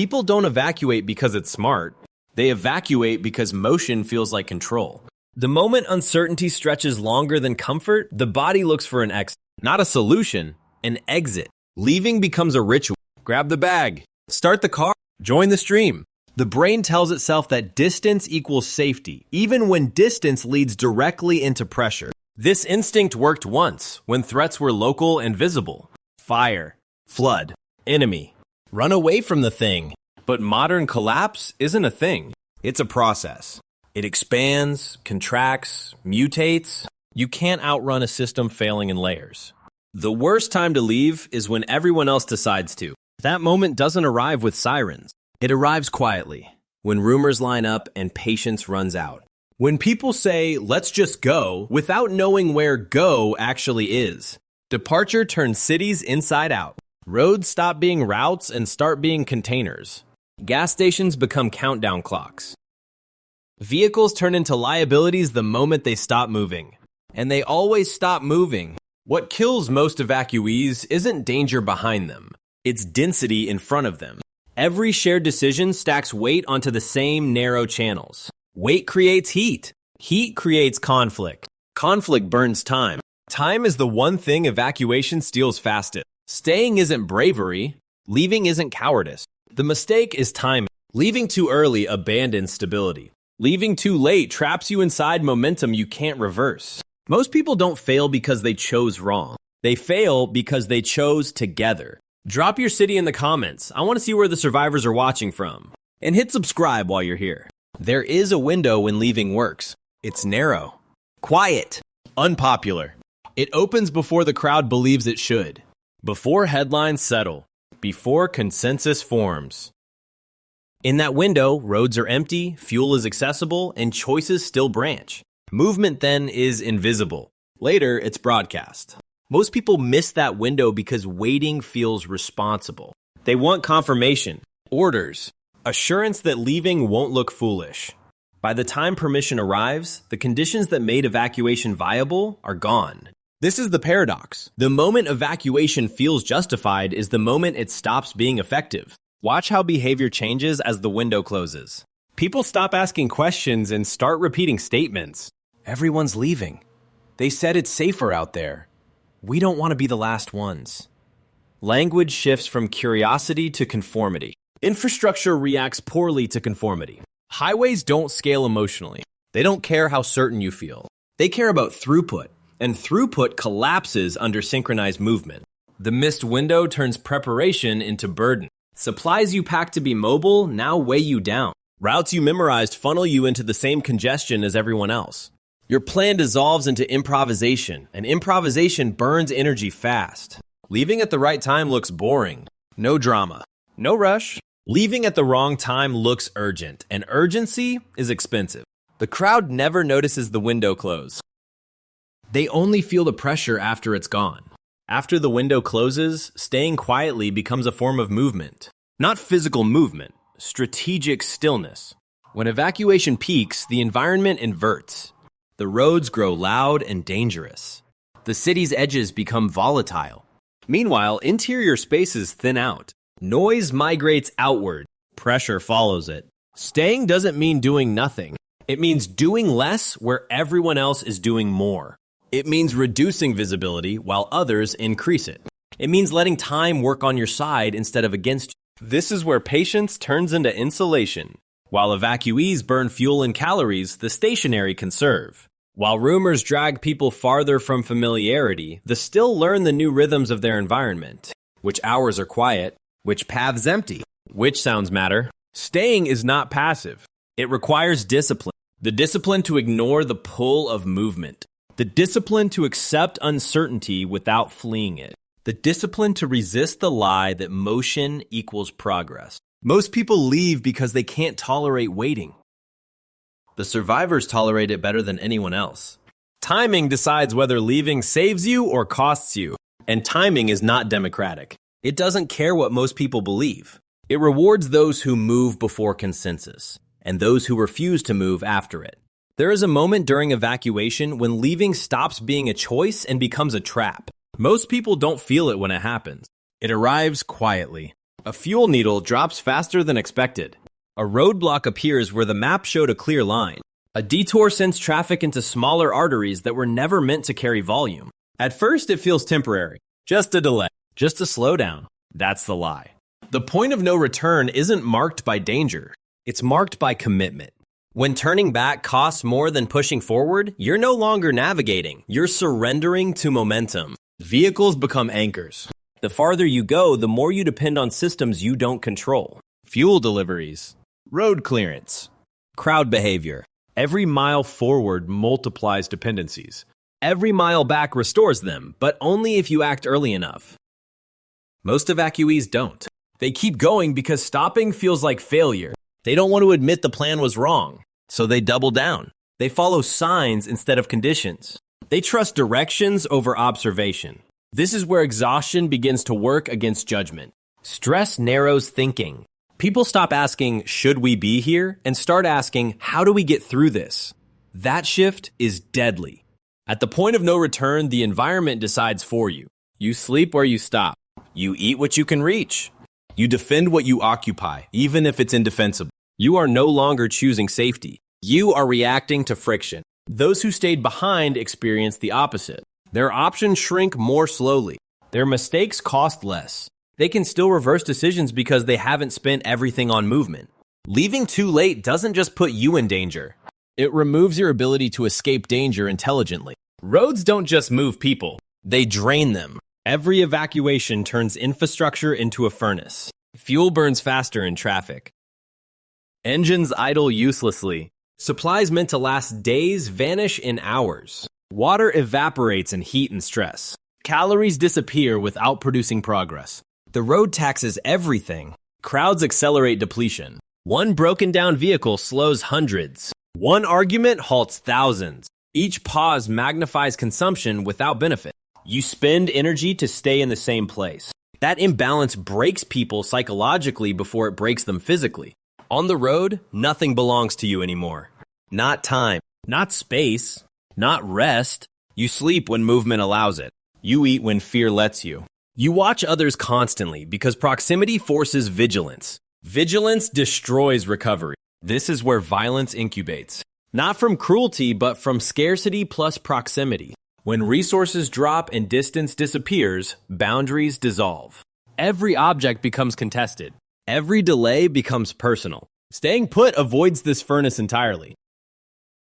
People don't evacuate because it's smart. They evacuate because motion feels like control. The moment uncertainty stretches longer than comfort, the body looks for an exit. Not a solution, an exit. Leaving becomes a ritual. Grab the bag, start the car, join the stream. The brain tells itself that distance equals safety, even when distance leads directly into pressure. This instinct worked once, when threats were local and visible. Fire, flood, enemy. Run away from the thing. But modern collapse isn't a thing. It's a process. It expands, contracts, mutates. You can't outrun a system failing in layers. The worst time to leave is when everyone else decides to. That moment doesn't arrive with sirens. It arrives quietly, when rumors line up and patience runs out. When people say, let's just go, without knowing where go actually is. Departure turns cities inside out. Roads stop being routes and start being containers. Gas stations become countdown clocks. Vehicles turn into liabilities the moment they stop moving. And they always stop moving. What kills most evacuees isn't danger behind them. It's density in front of them. Every shared decision stacks weight onto the same narrow channels. Weight creates heat. Heat creates conflict. Conflict burns time. Time is the one thing evacuation steals fastest. Staying isn't bravery. Leaving isn't cowardice. The mistake is timing. Leaving too early abandons stability. Leaving too late traps you inside momentum you can't reverse. Most people don't fail because they chose wrong. They fail because they chose together. Drop your city in the comments. I want to see where the survivors are watching from. And hit subscribe while you're here. There is a window when leaving works. It's narrow, quiet, unpopular. It opens before the crowd believes it should. Before headlines settle. Before consensus forms. In that window, roads are empty, fuel is accessible, and choices still branch. Movement then is invisible. Later, it's broadcast. Most people miss that window because waiting feels responsible. They want confirmation, orders, assurance that leaving won't look foolish. By the time permission arrives, the conditions that made evacuation viable are gone. This is the paradox. The moment evacuation feels justified is the moment it stops being effective. Watch how behavior changes as the window closes. People stop asking questions and start repeating statements. Everyone's leaving. They said it's safer out there. We don't want to be the last ones. Language shifts from curiosity to conformity. Infrastructure reacts poorly to conformity. Highways don't scale emotionally. They don't care how certain you feel. They care about throughput, and throughput collapses under synchronized movement. The missed window turns preparation into burden. Supplies you packed to be mobile now weigh you down. Routes you memorized funnel you into the same congestion as everyone else. Your plan dissolves into improvisation, and improvisation burns energy fast. Leaving at the right time looks boring. No drama. No rush. Leaving at the wrong time looks urgent, and urgency is expensive. The crowd never notices the window close. They only feel the pressure after it's gone. After the window closes, staying quietly becomes a form of movement. Not physical movement, strategic stillness. When evacuation peaks, the environment inverts. The roads grow loud and dangerous. The city's edges become volatile. Meanwhile, interior spaces thin out. Noise migrates outward. Pressure follows it. Staying doesn't mean doing nothing. It means doing less where everyone else is doing more. It means reducing visibility while others increase it. It means letting time work on your side instead of against you. This is where patience turns into insulation. While evacuees burn fuel and calories, the stationary conserve. While rumors drag people farther from familiarity, the still learn the new rhythms of their environment. Which hours are quiet, which paths empty, which sounds matter. Staying is not passive. It requires discipline. The discipline to ignore the pull of movement. The discipline to accept uncertainty without fleeing it. The discipline to resist the lie that motion equals progress. Most people leave because they can't tolerate waiting. The survivors tolerate it better than anyone else. Timing decides whether leaving saves you or costs you. And timing is not democratic. It doesn't care what most people believe. It rewards those who move before consensus, and those who refuse to move after it. There is a moment during evacuation when leaving stops being a choice and becomes a trap. Most people don't feel it when it happens. It arrives quietly. A fuel needle drops faster than expected. A roadblock appears where the map showed a clear line. A detour sends traffic into smaller arteries that were never meant to carry volume. At first, it feels temporary. Just a delay. Just a slowdown. That's the lie. The point of no return isn't marked by danger. It's marked by commitment. When turning back costs more than pushing forward, you're no longer navigating. You're surrendering to momentum. Vehicles become anchors. The farther you go, the more you depend on systems you don't control. Fuel deliveries. Road clearance. Crowd behavior. Every mile forward multiplies dependencies. Every mile back restores them, but only if you act early enough. Most evacuees don't. They keep going because stopping feels like failure. They don't want to admit the plan was wrong, so they double down. They follow signs instead of conditions. They trust directions over observation. This is where exhaustion begins to work against judgment. Stress narrows thinking. People stop asking, should we be here? And start asking, how do we get through this? That shift is deadly. At the point of no return, the environment decides for you. You sleep where you stop. You eat what you can reach. You defend what you occupy, even if it's indefensible. You are no longer choosing safety. You are reacting to friction. Those who stayed behind experience the opposite. Their options shrink more slowly. Their mistakes cost less. They can still reverse decisions because they haven't spent everything on movement. Leaving too late doesn't just put you in danger. It removes your ability to escape danger intelligently. Roads don't just move people. They drain them. Every evacuation turns infrastructure into a furnace. Fuel burns faster in traffic. Engines idle uselessly. Supplies meant to last days vanish in hours. Water evaporates in heat and stress. Calories disappear without producing progress. The road taxes everything. Crowds accelerate depletion. One broken down vehicle slows hundreds. One argument halts thousands. Each pause magnifies consumption without benefit. You spend energy to stay in the same place. That imbalance breaks people psychologically before it breaks them physically. On the road, nothing belongs to you anymore. Not time, not space, not rest. You sleep when movement allows it. You eat when fear lets you. You watch others constantly because proximity forces vigilance. Vigilance destroys recovery. This is where violence incubates. Not from cruelty, but from scarcity plus proximity. When resources drop and distance disappears, boundaries dissolve. Every object becomes contested. Every delay becomes personal. Staying put avoids this furnace entirely.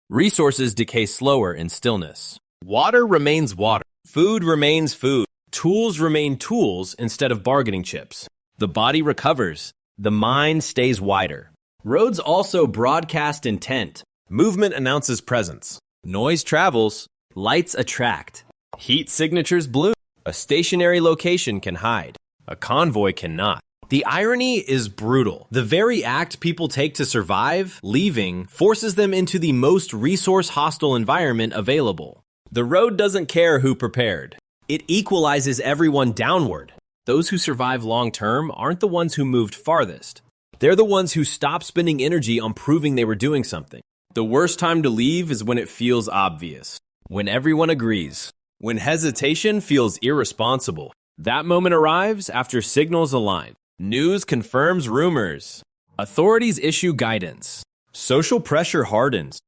Resources decay slower in stillness. Water remains water. Food remains food. Tools remain tools instead of bargaining chips. The body recovers. The mind stays wider. Roads also broadcast intent. Movement announces presence. Noise travels. Lights attract. Heat signatures bloom. A stationary location can hide. A convoy cannot. The irony is brutal. The very act people take to survive, leaving, forces them into the most resource-hostile environment available. The road doesn't care who prepared. It equalizes everyone downward. Those who survive long-term aren't the ones who moved farthest. They're the ones who stopped spending energy on proving they were doing something. The worst time to leave is when it feels obvious. When everyone agrees. When hesitation feels irresponsible. That moment arrives after signals align. News confirms rumors. Authorities issue guidance. Social pressure hardens.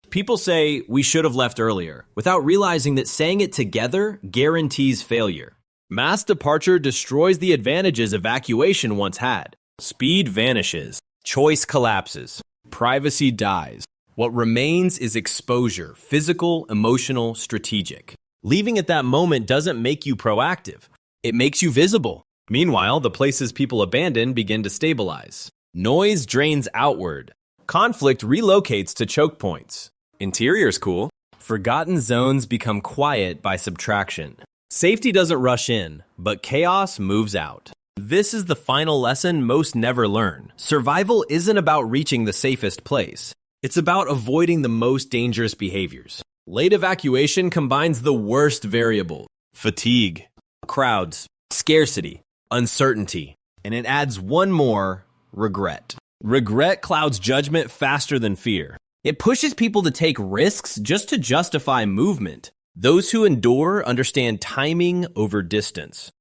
People say, we should have left earlier, without realizing that saying it together guarantees failure. Mass departure destroys the advantages evacuation once had. Speed vanishes. Choice collapses. Privacy dies. What remains is exposure, physical, emotional, strategic. Leaving at that moment doesn't make you proactive. It makes you visible. Meanwhile, the places people abandon begin to stabilize. Noise drains outward. Conflict relocates to choke points. Interior's cool. Forgotten zones become quiet by subtraction. Safety doesn't rush in, but chaos moves out. This is the final lesson most never learn. Survival isn't about reaching the safest place. It's about avoiding the most dangerous behaviors. Late evacuation combines the worst variable: fatigue, crowds, scarcity, uncertainty, and it adds one more: regret. Regret clouds judgment faster than fear. It pushes people to take risks just to justify movement. Those who endure understand timing over distance.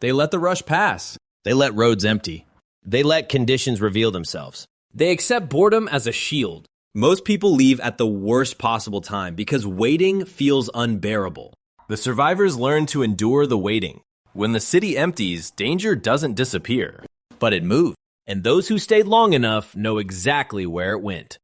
They let the rush pass. They let roads empty. They let conditions reveal themselves. They accept boredom as a shield. Most people leave at the worst possible time because waiting feels unbearable. The survivors learn to endure the waiting. When the city empties, danger doesn't disappear, but it moves. And those who stayed long enough know exactly where it went.